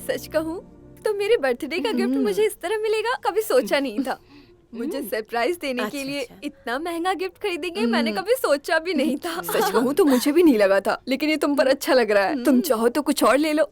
सच कहूँ तो मेरे बर्थडे का गिफ्ट मुझे इस तरह मिलेगा कभी सोचा नहीं था। मुझे सरप्राइज देने के लिए इतना महंगा गिफ्ट खरीदेंगे मैंने कभी सोचा भी नहीं था। सच कहूँ तो मुझे भी नहीं लगा था, लेकिन ये तुम पर अच्छा लग रहा है। तुम चाहो तो कुछ और ले लो।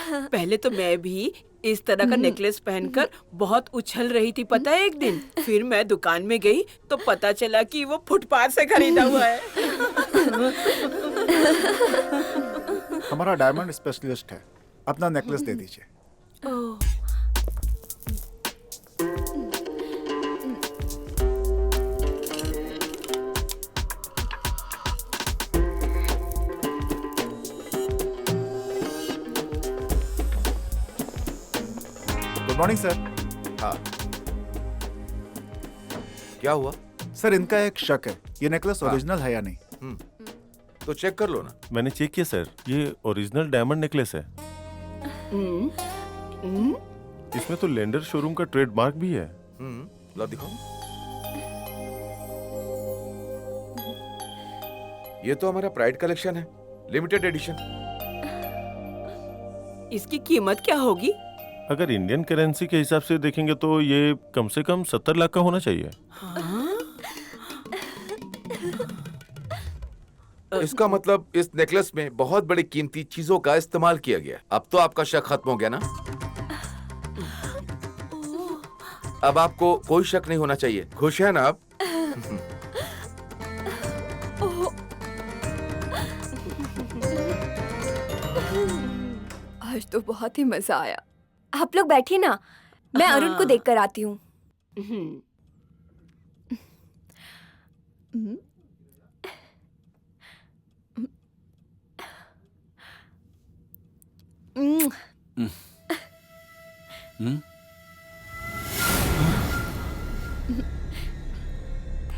पहले तो मैं भी इस तरह का नेकलेस पहनकर बहुत उछल रही थी, पता है एक दिन। फिर मैं दुकान में गई तो पता चला कि वो फुटपाथ से खरीदा हुआ है। हमारा डायमंड स्पेशलिस्ट है, अपना नेकलेस दे दीजिए। Good morning sir. हाँ, क्या हुआ? सर इनका एक शक है, ये नेकलेस ओरिजिनल है या नहीं। तो चेक कर लो ना। मैंने चेक किया सर, ये ओरिजिनल डायमंड नेकलेस है। इसमें तो लेंडर शोरूम का ट्रेडमार्क भी है। लो दिखाओ। ये तो हमारा प्राइड कलेक्शन है, लिमिटेड एडिशन। इसकी कीमत क्या होगी? अगर इंडियन करेंसी के हिसाब से देखेंगे तो ये कम से कम 70 लाख का होना चाहिए। इसका मतलब इस नेकलेस में बहुत बड़ी कीमती चीजों का इस्तेमाल किया गया। अब तो आपका शक खत्म हो गया ना। अब आपको कोई शक नहीं होना चाहिए। खुश है ना आप? आज तो बहुत ही मजा आया। आप लोग बैठिए ना, मैं अरुण को देखकर आती हूँ।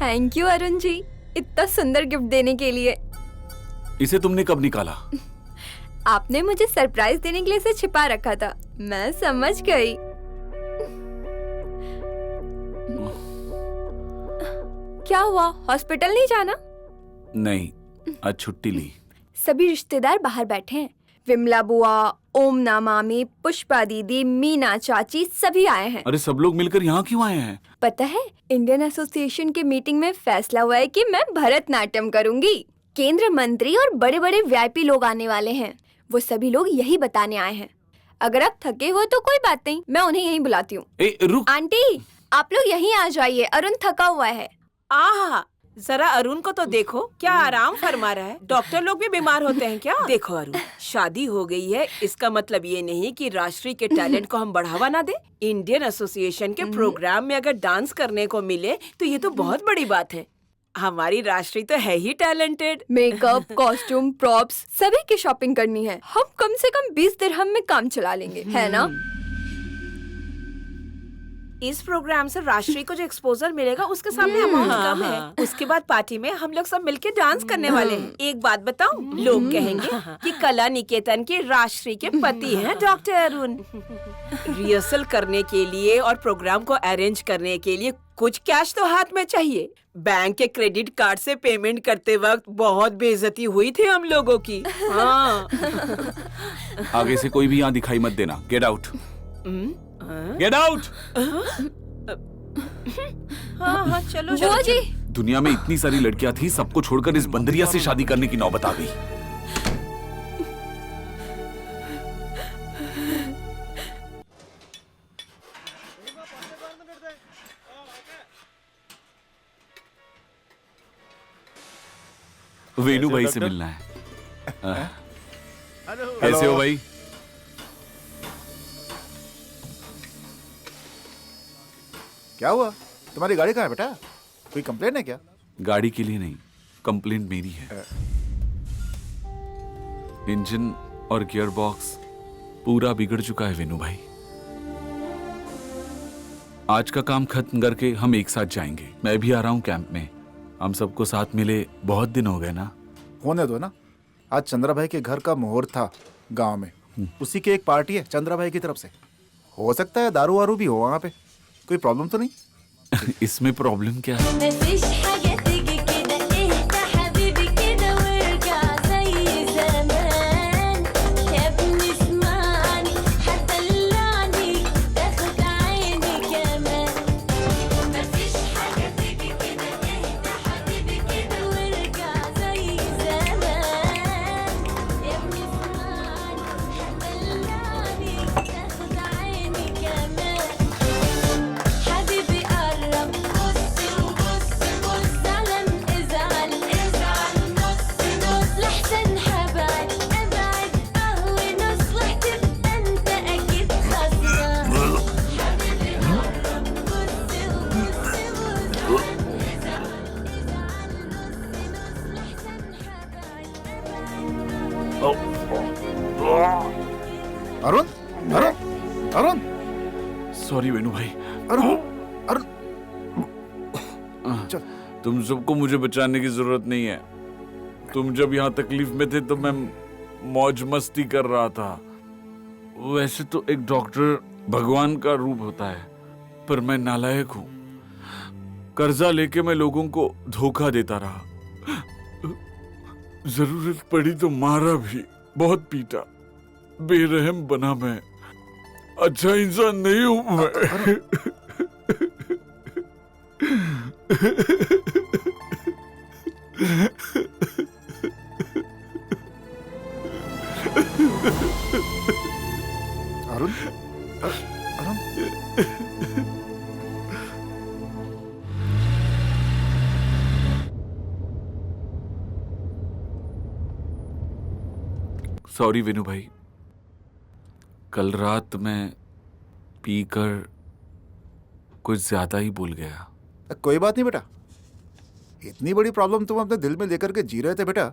थैंक यू अरुण जी, इतना सुंदर गिफ्ट देने के लिए। इसे तुमने कब निकाला? आपने मुझे सरप्राइज देने के लिए इसे छिपा रखा था, मैं समझ गई। क्या हुआ, हॉस्पिटल नहीं जाना? नहीं, आज छुट्टी ली। सभी रिश्तेदार बाहर बैठे हैं। विमला बुआ, ओमना मामी, पुष्पा दीदी, मीना चाची सभी आए हैं। अरे सब लोग मिलकर यहाँ क्यों आए हैं? पता है, इंडियन एसोसिएशन के मीटिंग में फैसला हुआ है कि मैं भरतनाट्यम करूंगी। केंद्र मंत्री और बड़े बड़े वीआईपी लोग आने वाले हैं। वो सभी लोग यही बताने आए हैं। अगर आप थके हो तो कोई बात नहीं, मैं उन्हें यहीं बुलाती हूँ। रुक। आंटी, आप लोग यहीं आ जाइए, अरुण थका हुआ है। आहा, जरा अरुण को तो देखो, क्या आराम फरमा रहा है। डॉक्टर लोग भी बीमार होते हैं क्या? देखो अरुण, शादी हो गई है, इसका मतलब ये नहीं कि राष्ट्रीय के टैलेंट को हम बढ़ावा ना दे। इंडियन एसोसिएशन के प्रोग्राम में अगर डांस करने को मिले तो ये तो बहुत बड़ी बात है। हमारी राष्ट्रीय तो है ही टैलेंटेड। मेकअप, कॉस्ट्यूम, प्रॉप्स सभी की शॉपिंग करनी है। हम कम से कम 20 दिरहम में काम चला लेंगे, है ना? इस प्रोग्राम से राष्ट्रीय को जो एक्सपोजर मिलेगा उसके सामने अमाउंट कम है। उसके बाद पार्टी में हम लोग सब मिलके डांस करने वाले हैं। एक बात बताऊं, लोग कहेंगे कि कला निकेतन के राष्ट्रीय के पति हैं डॉक्टर अरुण। रिहर्सल करने के लिए और प्रोग्राम को अरेंज करने के लिए कुछ कैश तो हाथ में चाहिए। बैंक के क्रेडिट कार्ड से पेमेंट करते वक्त बहुत बेइज्जती हुई थी हम लोगों की। हाँ। आगे से कोई भी यहाँ दिखाई मत देना। Get out. Get out. हाँ, चलो बुआ जी। दुनिया में इतनी सारी लड़कियां थी, सबको छोड़कर इस बंदरिया से शादी करने की नौबत आ गई। वेणु भाई से मिलना है। कैसे हो भाई? क्या हुआ, तुम्हारी गाड़ी कहाँ है बेटा? कोई कंप्लेन है क्या? गाड़ी के लिए नहीं, कंप्लेंट मेरी है। इंजन और गियर बॉक्स पूरा बिगड़ चुका है वेणु भाई। आज का काम खत्म करके हम एक साथ जाएंगे। मैं भी आ रहा हूँ कैंप में। हम सबको साथ मिले बहुत दिन हो गए ना। होने दो ना, आज चंद्रा भाई के घर का मुहूर्त था गांव में, उसी की एक पार्टी है चंद्रा भाई की तरफ से। हो सकता है दारू वारू भी हो वहाँ पे, कोई प्रॉब्लम तो नहीं? इसमें प्रॉब्लम क्या है? तुम सबको मुझे बचाने की जरूरत नहीं है। तुम जब यहाँ तकलीफ में थे तो मैं मौज मस्ती कर रहा था। वैसे तो एक डॉक्टर भगवान का रूप होता है, पर मैं नालायक हूँ। कर्जा लेके मैं लोगों को धोखा देता रहा। जरूरत पड़ी तो मारा भी, बहुत पीटा, बेरहम बना मैं। अच्छा इंसान नहीं हूं मैं। अरुण अरुण सॉरी विनू भाई, कल रात मैं पीकर कुछ ज्यादा ही भूल गया। कोई बात नहीं बेटा, इतनी बड़ी प्रॉब्लम तुम अपने दिल में लेकर के जी रहे थे बेटा,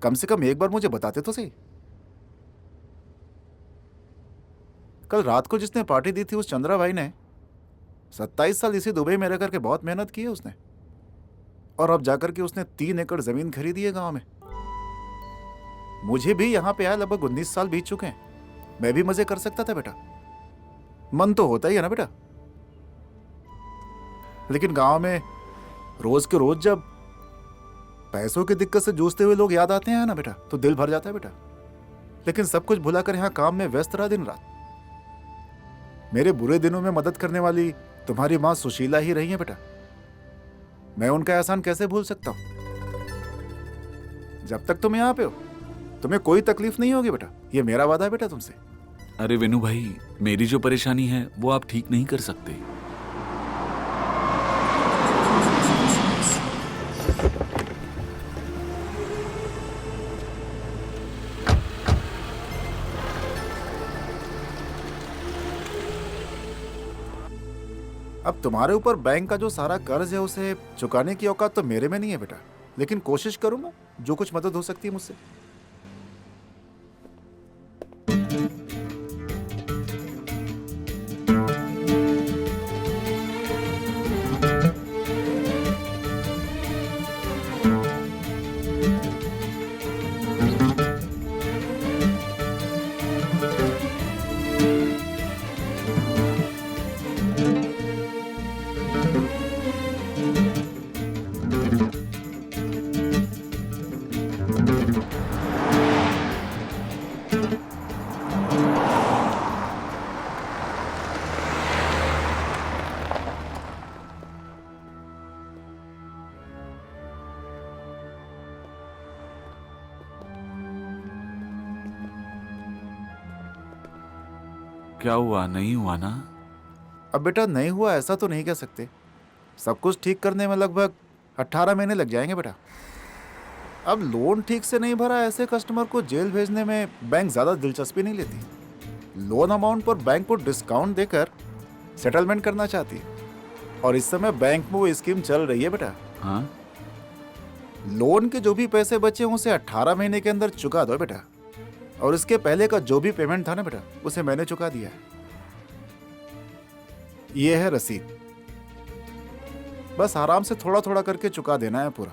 कम से कम एक बार मुझे बताते तो सही। कल रात को जिसने पार्टी दी थी उस चंद्रा भाई ने 27 साल इसी दुबई में रह करके बहुत मेहनत की है उसने, और अब जाकर के उसने 3 एकड़ जमीन खरीदी है गांव में। मुझे भी यहां पे आया लगभग 19 साल बीत चुके हैं, मैं भी मजे कर सकता था बेटा, मन तो होता ही है ना बेटा। लेकिन गांव में रोज के रोज जब पैसों की दिक्कत से जूझते हुए लोग याद आते हैं ना बेटा, तो दिल भर जाता है बेटा। लेकिन सब कुछ भुलाकर यहां काम में व्यस्त रहा दिन रात। मेरे बुरे दिनों में मदद करने वाली तुम्हारी मां सुशीला ही रही है बेटा, मैं उनका एहसान कैसे भूल सकता हूं। जब तक तुम यहां पे हो तुम्हें कोई तकलीफ नहीं होगी बेटा, ये मेरा वादा है बेटा तुमसे। अरे विनू भाई, मेरी जो परेशानी है वो आप ठीक नहीं कर सकते। अब तुम्हारे ऊपर बैंक का जो सारा कर्ज है उसे चुकाने की औकात तो मेरे में नहीं है बेटा, लेकिन कोशिश करूंगा जो कुछ मदद हो सकती है मुझसे। क्या हुआ, नहीं हुआ ना? अब बेटा नहीं हुआ ऐसा तो नहीं कह सकते, सब कुछ ठीक करने में लगभग 18 महीने लग जाएंगे बेटा। अब लोन ठीक से नहीं भरा ऐसे कस्टमर को जेल भेजने में बैंक ज्यादा दिलचस्पी नहीं लेती। लोन अमाउंट पर बैंक को डिस्काउंट देकर सेटलमेंट करना चाहती है, और इस समय बैंक में वो स्कीम चल रही है बेटा। हाँ? लोन के जो भी पैसे बचे उसे 18 महीने के अंदर चुका दो बेटा, और इसके पहले का जो भी पेमेंट था ना बेटा उसे मैंने चुका दिया है। ये है रसीद, बस आराम से थोड़ा थोड़ा करके चुका देना है पूरा।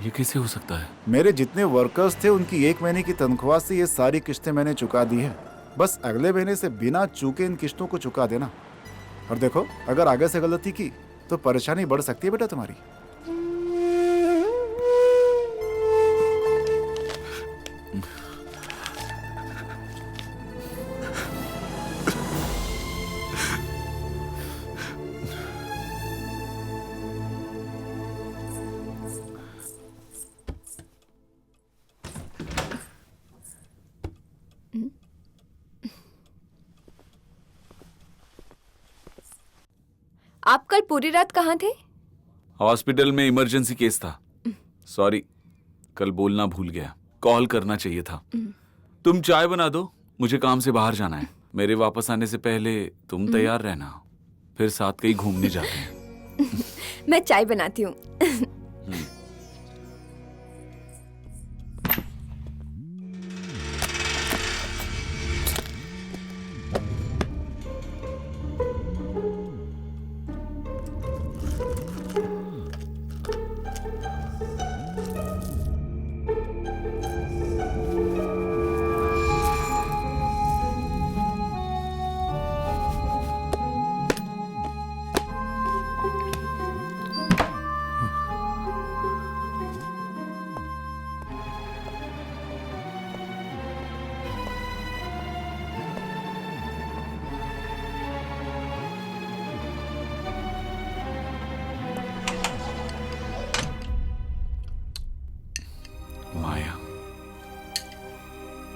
ये कैसे हो सकता है? मेरे जितने वर्कर्स थे उनकी 1 महीने की तनख्वाह से ये सारी किस्तें मैंने चुका दी है। बस अगले महीने से बिना चूके इन किस्तों को चुका देना। और देखो, अगर आगे से गलती की तो परेशानी बढ़ सकती है बेटा तुम्हारी। आप कल पूरी रात कहाँ थे? हॉस्पिटल में इमरजेंसी केस था। सॉरी, कल बोलना भूल गया, कॉल करना चाहिए था। तुम चाय बना दो, मुझे काम से बाहर जाना है। मेरे वापस आने से पहले तुम तैयार रहना, फिर साथ कहीं घूमने जाते हैं। मैं चाय बनाती हूँ।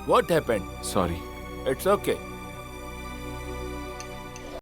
What happened? Sorry. It's okay.